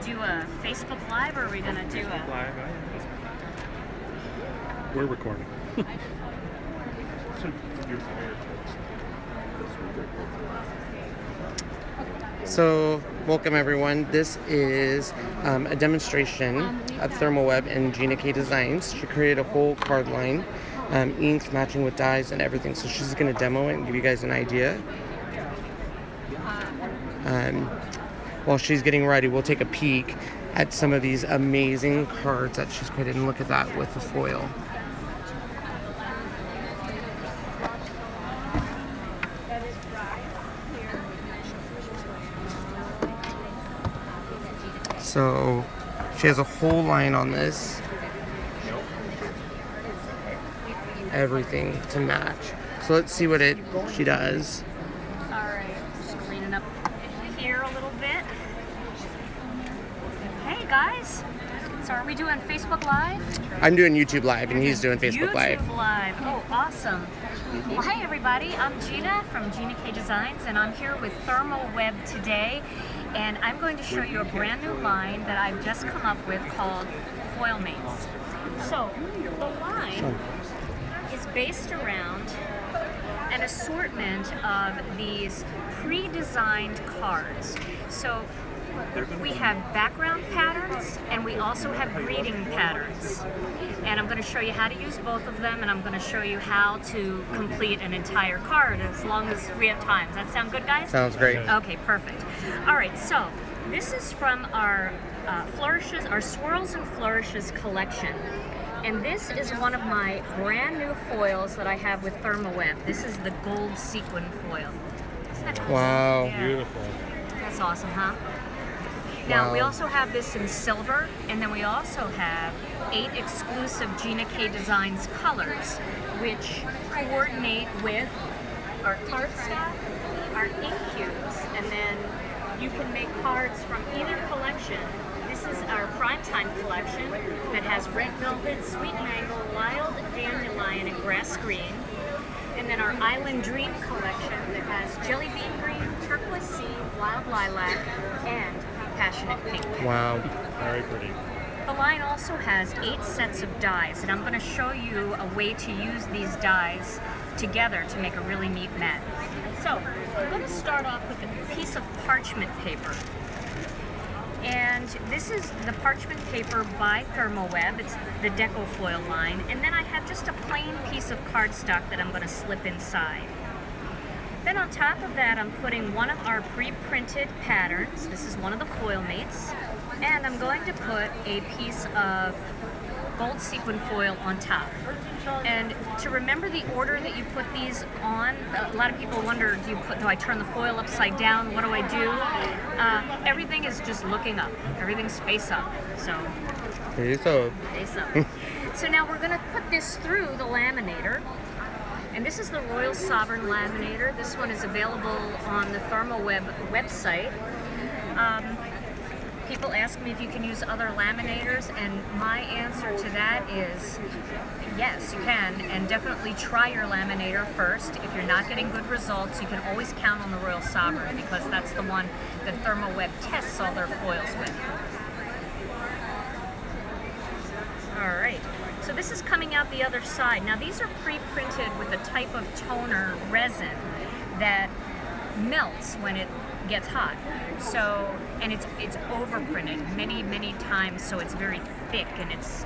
do a Facebook Live or are we going to do Facebook a... Live. We're recording. So, welcome everyone. This is a demonstration of Therm-o-web and Gina K Designs. She created a whole card line, inks matching with dyes and everything. So she's going to demo it and give you guys an idea. While she's getting ready, we'll take a peek at some of these amazing cards that she's created. And look at that with the foil. So she has a whole line on this. Everything to match. So let's see what she does. Alright, just cleaning up here a little bit. Hey guys, so are we doing Facebook Live? I'm doing YouTube Live and he's doing Facebook Live. YouTube Live, oh awesome. Well hey everybody, I'm Gina from Gina K Designs and I'm here with Therm-o-web today. And I'm going to show you a brand new line that I've just come up with called Foil Mates. So, the line is based around an assortment of these pre-designed cards. So, we have background patterns and we also have greeting patterns. And I'm going to show you how to use both of them and I'm going to show you how to complete an entire card as long as we have time. Does that sound good, guys? Sounds great. Okay, perfect. All right, so this is from our flourishes, our Swirls and Flourishes collection. And this is one of my brand new foils that I have with Therm-o-web. This is the gold sequin foil. Isn't that cool? Wow. Yeah. Beautiful. That's awesome, huh? Now, Wow. we also have this in silver, and then we also have 8 exclusive Gina K Designs colors, which coordinate with our cardstock, our ink cubes, and then you can make cards from either collection. This is our Primetime collection that has red velvet, sweet mango, wild dandelion, and grass green. And then our Island Dream collection that has jelly bean green, turquoise sea, wild lilac, and passionate pink. Wow. Very pretty. The line also has 8 sets of dies, and I'm going to show you a way to use these dies together to make a really neat mat. So, I'm going to start off with a piece of parchment paper. And this is the parchment paper by Therm-o-web. It's the Deco Foil line. And then I have just a plain piece of cardstock that I'm going to slip inside. Then on top of that, I'm putting one of our pre-printed patterns. This is one of the foil mates. And I'm going to put a piece of gold sequin foil on top. And to remember the order that you put these on, a lot of people wonder, do I turn the foil upside down? What do I do? Everything is just looking up. Everything's face up. So, face up. So now we're going to put this through the laminator. And this is the Royal Sovereign Laminator. This one is available on the Therm-o-web website. People ask me if you can use other laminators, and my answer to that is yes, you can, and definitely try your laminator first. If you're not getting good results, you can always count on the Royal Sovereign because that's the one that Therm-o-web tests all their foils with. All right. So this is coming out the other side. Now these are pre-printed with a type of toner resin that melts when it gets hot. So, and it's overprinted many times, so it's very thick and it's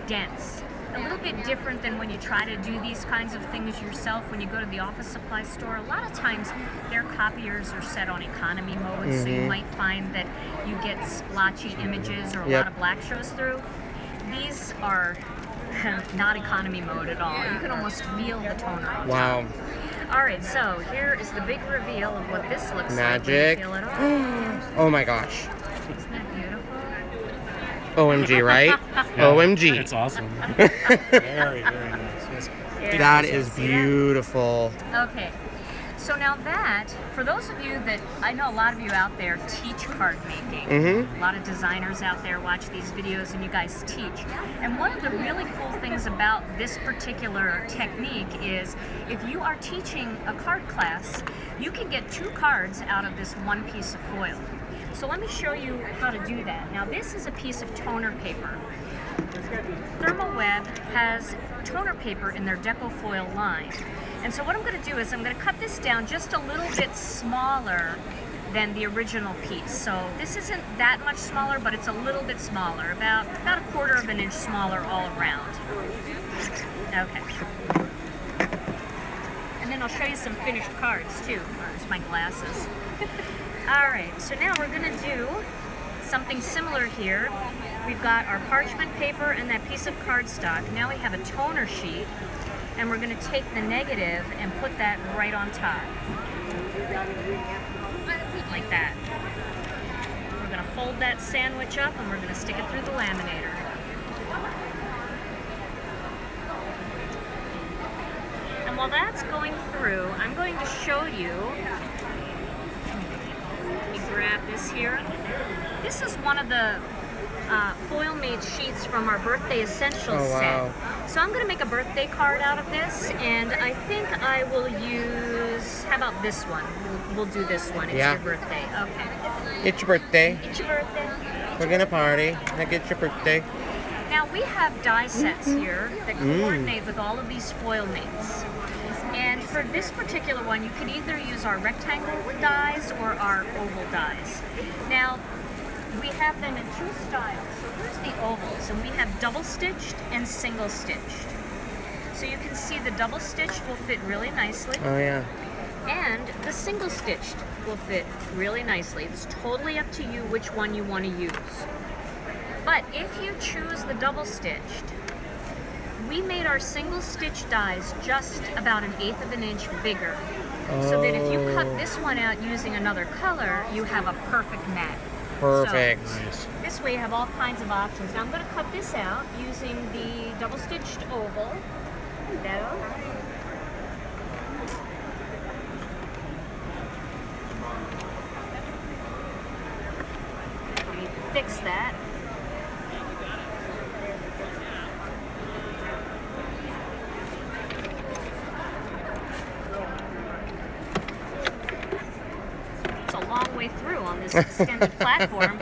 dense. A little bit different than when you try to do these kinds of things yourself when you go to the office supply store. A lot of times their copiers are set on economy mode, so you might find that you get splotchy images or a lot of black shows through. These are not economy mode at all. You can almost feel the toner on top. Alright, so here is the big reveal of what this looks like. Magic. Feel it all. Oh my gosh. Isn't that beautiful? OMG, right? OMG. It's awesome. Very nice. Yes. Yeah. That is beautiful. Okay. So now that, for those of you that, I know a lot of you out there teach card making. A lot of designers out there watch these videos and you guys teach. And one of the really cool things about this particular technique is if you are teaching a card class, you can get 2 cards out of this one piece of foil. So let me show you how to do that. Now this is a piece of toner paper. Therm-o-web has toner paper in their deco foil line. And so what I'm going to do is I'm going to cut this down just a little bit smaller than the original piece. So this isn't that much smaller, but it's a little bit smaller, about a 1/4 of an inch smaller all around. Okay. And then I'll show you some finished cards too. There's my glasses. All right, so now we're going to do something similar here. We've got our parchment paper and that piece of cardstock. Now we have a toner sheet, and we're going to take the negative and put that right on top. Like that. We're going to fold that sandwich up and we're going to stick it through the laminator. And while that's going through, I'm going to show you, let me grab this here. This is one of the foil made sheets from our birthday essentials set. So I'm going to make a birthday card out of this, and I think I will use, how about this one? We'll do this one. It's your birthday. Okay. It's your birthday. It's your birthday. We're going to party. Like it's your birthday. Now we have die sets here that coordinate with all of these foil mates. And for this particular one, you can either use our rectangle dies or our oval dies. Now, we have them in 2 styles. So here's the ovals, and we have double stitched and single stitched. So you can see the double stitched will fit really nicely. Oh yeah. And the single stitched will fit really nicely. It's totally up to you which one you want to use. But if you choose the double stitched, we made our single stitch dies just about 1/8 of an inch bigger. So that if you cut this one out using another color, you have a perfect mat. Perfect. So, this way you have all kinds of options. Now I'm going to cut this out using the double stitched oval. Hello. Let me fix that. Way through on this extended platform.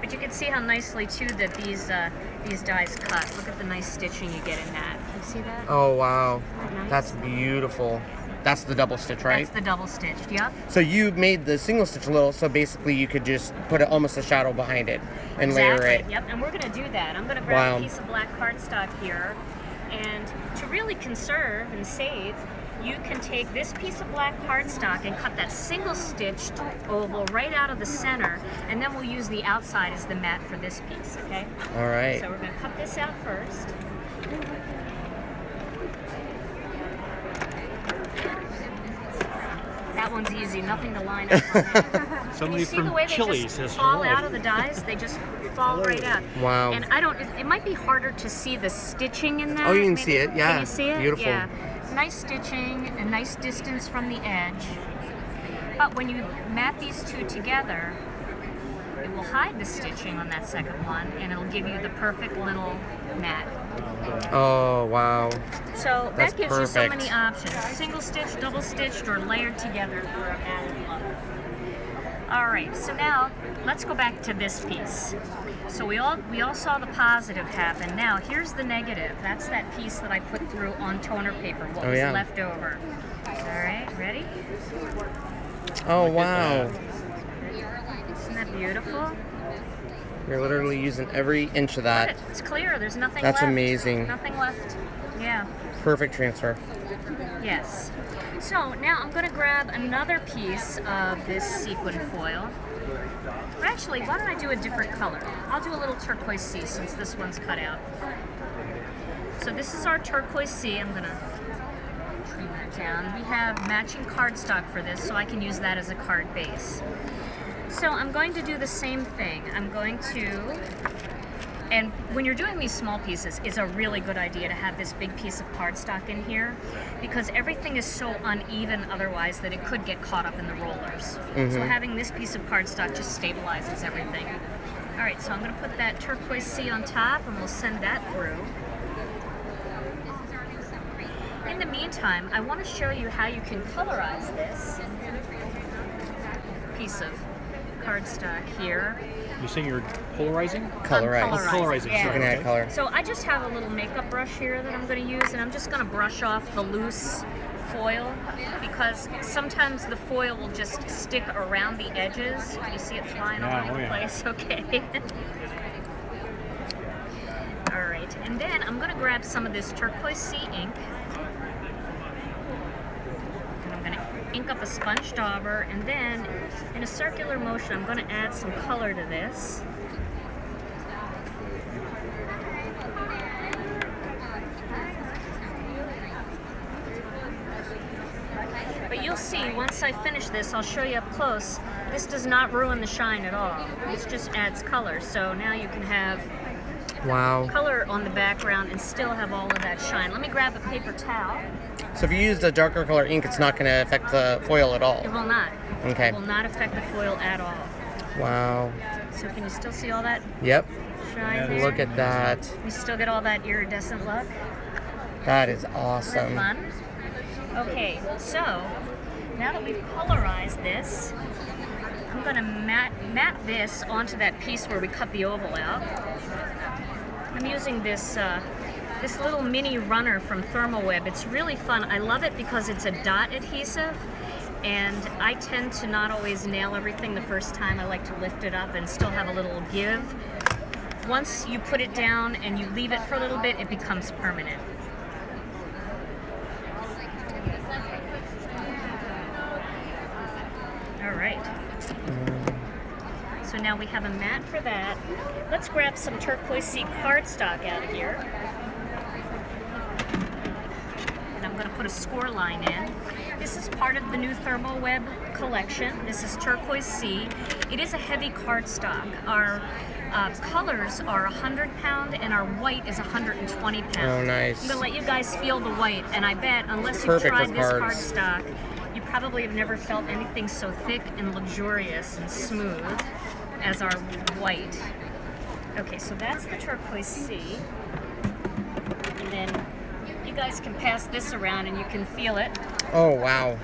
But you can see how nicely too that these dies cut. Look at the nice stitching you get in that. Can you see that? Oh wow. Nice? That's beautiful. That's the double stitch, right? That's the double stitched, yep. So you made the single stitch little, so basically you could just put almost a shadow behind it and layer it. Yep, and we're going to do that. I'm going to grab a piece of black cardstock here, and to really conserve and save, you can take this piece of black cardstock and cut that single stitched oval right out of the center, and then we'll use the outside as the mat for this piece, okay? All right. So we're going to cut this out first. That one's easy, nothing to line up on. Somebody see the way they just fall out of the dies? They just fall right out. Wow. And it might be harder to see the stitching in that. Oh, you can see it, yeah. Can you see it? Beautiful. Yeah. Nice stitching, a nice distance from the edge. But when you mat these two together, it will hide the stitching on that second one, and it'll give you the perfect little mat. Oh, wow. So That's that gives you so perfect. many options. Single stitch, double stitched, or layered together for an added look. All right, so now let's go back to this piece. So we all saw the positive happen. Now here's the negative. That's that piece that I put through on toner paper, what was left over. All right, ready? Oh, wow. Isn't that beautiful? You're literally using every inch of that. Look at it. It's clear. There's nothing That's left. amazing. Nothing left. Yeah. Perfect transfer. Yes. So now I'm going to grab another piece of this sequin foil. Or actually, why don't I do a different color? I'll do a little turquoise sea since this one's cut out. So this is our turquoise sea. I'm going to trim that down. We have matching cardstock for this, so I can use that as a card base. So I'm going to do the same thing. I'm going to And when you're doing these small pieces, it's a really good idea to have this big piece of cardstock in here because everything is so uneven otherwise that it could get caught up in the rollers. So having this piece of cardstock just stabilizes everything. All right, so I'm going to put that turquoise sea on top and we'll send that through. In the meantime, I want to show you how you can colorize this piece of cardstock here. You're saying you're polarizing? Colorize. Colorizing. Yeah. You can add color. So I just have a little makeup brush here that I'm going to use, and I'm just going to brush off the loose foil because sometimes the foil will just stick around the edges. You see it flying all over the place? Okay. All right, and then I'm going to grab some of this turquoise sea ink. And I'm going to ink up a sponge dauber, and then in a circular motion I'm going to add some color to this. But you'll see, once I finish this, I'll show you up close, this does not ruin the shine at all. This just adds color. So now you can have color on the background and still have all of that shine. Let me grab a paper towel. So if you used a darker color ink, it's not going to affect the foil at all? It will not. Okay. It will not affect the foil at all. Wow. So can you still see all that Yep. shine there? Look at that. You still get all that iridescent look? That is Isn't awesome. that fun? Okay, so now that we've colorized this, I'm going to mat this onto that piece where we cut the oval out. I'm using this this little mini runner from Therm-o-web. It's really fun. I love it because it's a dot adhesive, and I tend to not always nail everything the first time. I like to lift it up and still have a little give. Once you put it down and you leave it for a little bit, it becomes permanent. All right. So now we have a mat for that. Let's grab some turquoise sea cardstock out of here. And I'm going to put a score line in. This is part of the new Therm-o-web collection. This is turquoise sea. It is a heavy cardstock. Our colors are 100 pound and our white is 120 pound. Oh, nice. I'm going to let you guys feel the white, and I bet unless you've Perfect tried for this cards. cardstock, you probably have never felt anything so thick and luxurious and smooth as our white. Okay, so that's the turquoise sea. And then you guys can pass this around and you can feel it. Oh, wow.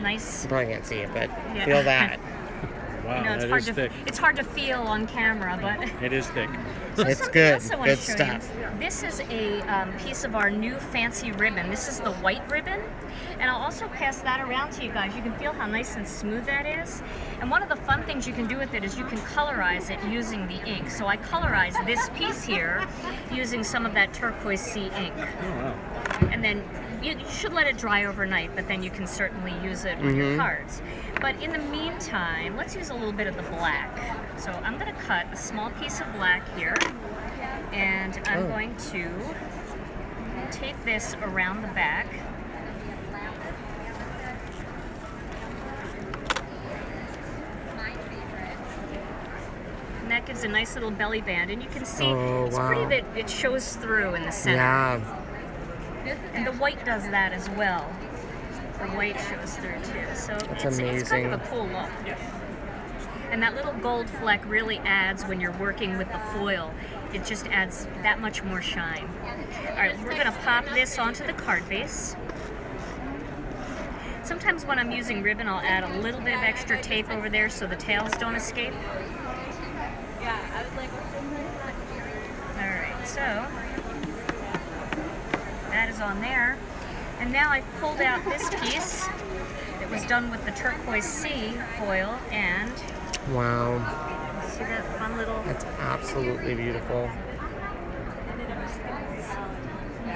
Nice. You probably can't see it, but Yeah. feel that. Wow, You know, that is thick. it's hard to feel on camera, but It is thick. so It's something good. else I want to Good show stuff. you. This is a piece of our new fancy ribbon. This is the white ribbon, and I'll also pass that around to you guys. You can feel how nice and smooth that is. And one of the fun things you can do with it is you can colorize it using the ink. So I colorized this piece here using some of that turquoise sea ink. Oh, wow. And then you should let it dry overnight, but then you can certainly use it with your cards. But in the meantime, let's use a little bit of the black. So I'm going to cut a small piece of black here, and I'm going to tape this around the back. And that gives a nice little belly band, and you can see it's pretty wow. that it shows through in the center. Yeah. And the white does that as well. The white shows through too. So it's kind of a cool look. And that little gold fleck really adds when you're working with the foil. It just adds that much more shine. All right, we're going to pop this onto the card base. Sometimes when I'm using ribbon, I'll add a little bit of extra tape over there so the tails don't escape. All right, so that is on there. And now I've pulled out this piece that was done with the turquoise sea foil, and Wow. see that fun little... That's absolutely beautiful.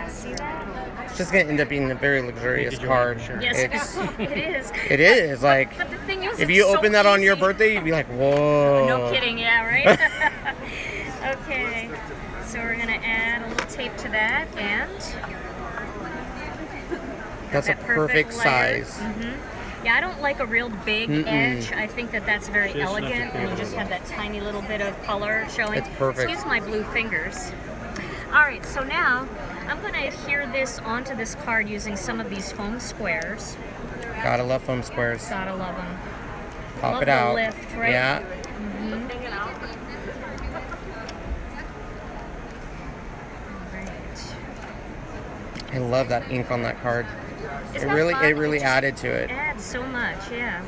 See that? It's just going to end up being a very luxurious Did you card. make sure? Yes, It's, it is. it is. Like, But the thing is, if it's you so open that on your easy. birthday, you'd be like, whoa. No kidding, yeah, right? Okay, so we're gonna add a little tape to that, and That's a that perfect layer. size. Yeah, I don't like a real big edge. I think that that's very Just enough to elegant, and you just have that tiny little bit of color showing. It's perfect. Excuse my blue fingers. All right, so now I'm going to adhere this onto this card using some of these foam squares. Gotta love foam squares. Gotta love them. Pop Love it the out. lift, right? Yeah. Right. I love that ink on that card. Isn't that fun? It really added to it. Adds so much, yeah.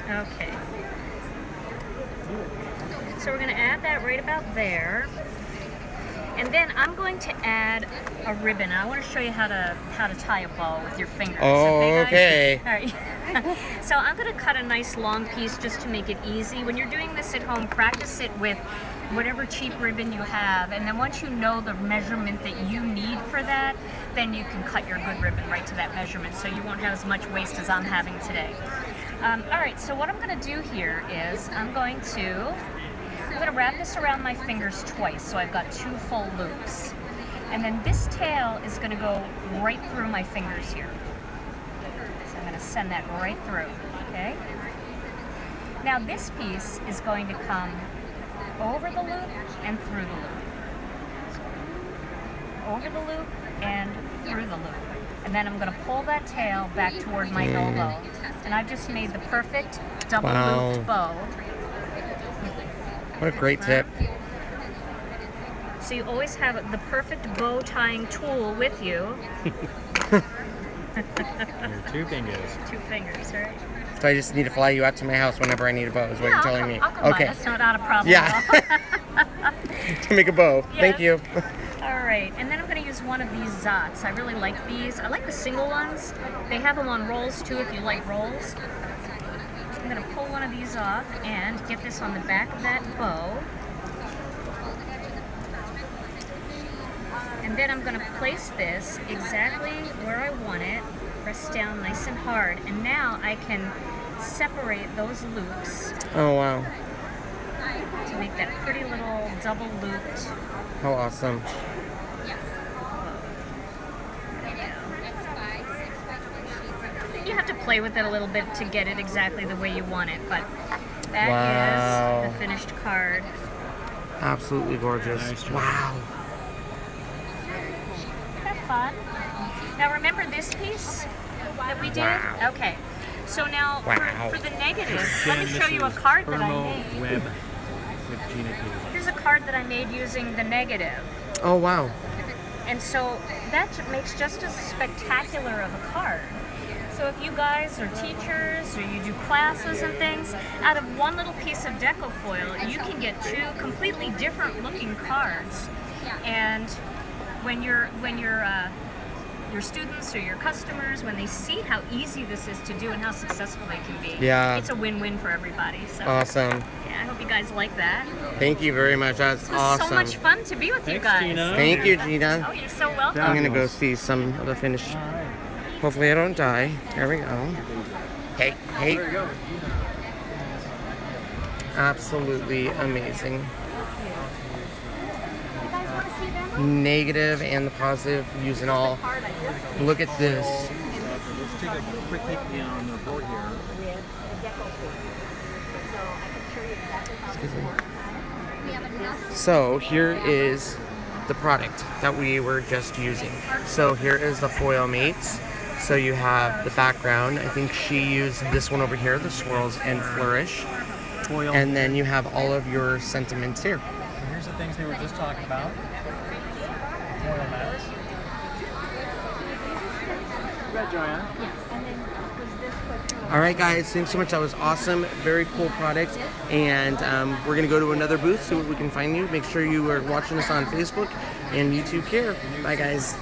Okay. So we're going to add that right about there. And then I'm going to add a ribbon. I want to show you how to tie a bow with your fingers. Oh, guys? okay. All right. So I'm going to cut a nice long piece just to make it easy. When you're doing this at home, practice it with whatever cheap ribbon you have. And then once you know the measurement that you need for that, then you can cut your good ribbon right to that measurement, so you won't have as much waste as I'm having today. All right, so what I'm going to do here is I'm going to wrap this around my fingers twice, so I've got 2 full loops. And then this tail is going to go right through my fingers here. So I'm going to send that right through, okay? Now this piece is going to come over the loop and through the loop. Over the loop and through the loop. And then I'm going to pull that tail back toward my elbow. And I've just made the perfect double looped bow. What a great tip. So you always have the perfect bow tying tool with you. Your 2 fingers. 2 fingers, right? So I just need to fly you out to my house whenever I need a bow, is what you're telling me. I'll come by. That's not a problem Yeah. at all. To make a bow. Yes. Thank you. All right, and then I'm going to use one of these Zots. I really like these. I like the single ones. They have them on rolls too if you like rolls. I'm going to pull one of these off and get this on the back of that bow. And then I'm going to place this exactly where I want it. Press down nice and hard. And now I can separate those loops Oh, wow. to make that pretty little double looped. How awesome. You have to play with it a little bit to get it exactly the way you want it, but that Wow. is the finished card. Absolutely gorgeous. Nice job. Wow. Kind of fun. Now remember this piece that we did? Wow. Okay. So now Wow. for the negative, let me Again, show this you a is card that I made. Therm-o-web with Gina. Here's a card that I made using the negative. Oh, wow. And so that makes just as spectacular of a card. So if you guys are teachers or you do classes and things, out of one little piece of deco foil, you can get 2 completely different looking cards. And when your students or your customers, when they see how easy this is to do and how successful they can be, Yeah. it's a win-win for everybody. So Awesome. yeah, I hope you guys like that. Thank you very much. That's It was awesome. so much fun to be with you Thanks, guys. Gina. Thank you, Gina. Oh, you're so welcome. I'm going to go see some of the finished. Hopefully I don't die. There we go. Hey, hey. There you go. Absolutely amazing. You guys want to see them? Negative and the positive, using all. Look at this. Let's take a quick peek on the board here. So here is the product that we were just using. So here is the foil mates. So you have the background. I think she used this one over here, the swirls and flourish. Foil. And then you have all of your sentiments here. And here's the things we were just talking about. Foil mats. Red Giant. All right, guys, thanks so much. That was awesome. Very cool product. And we're going to go to another booth, see what we can find you. Make sure you are watching us on Facebook and YouTube here. Bye, guys.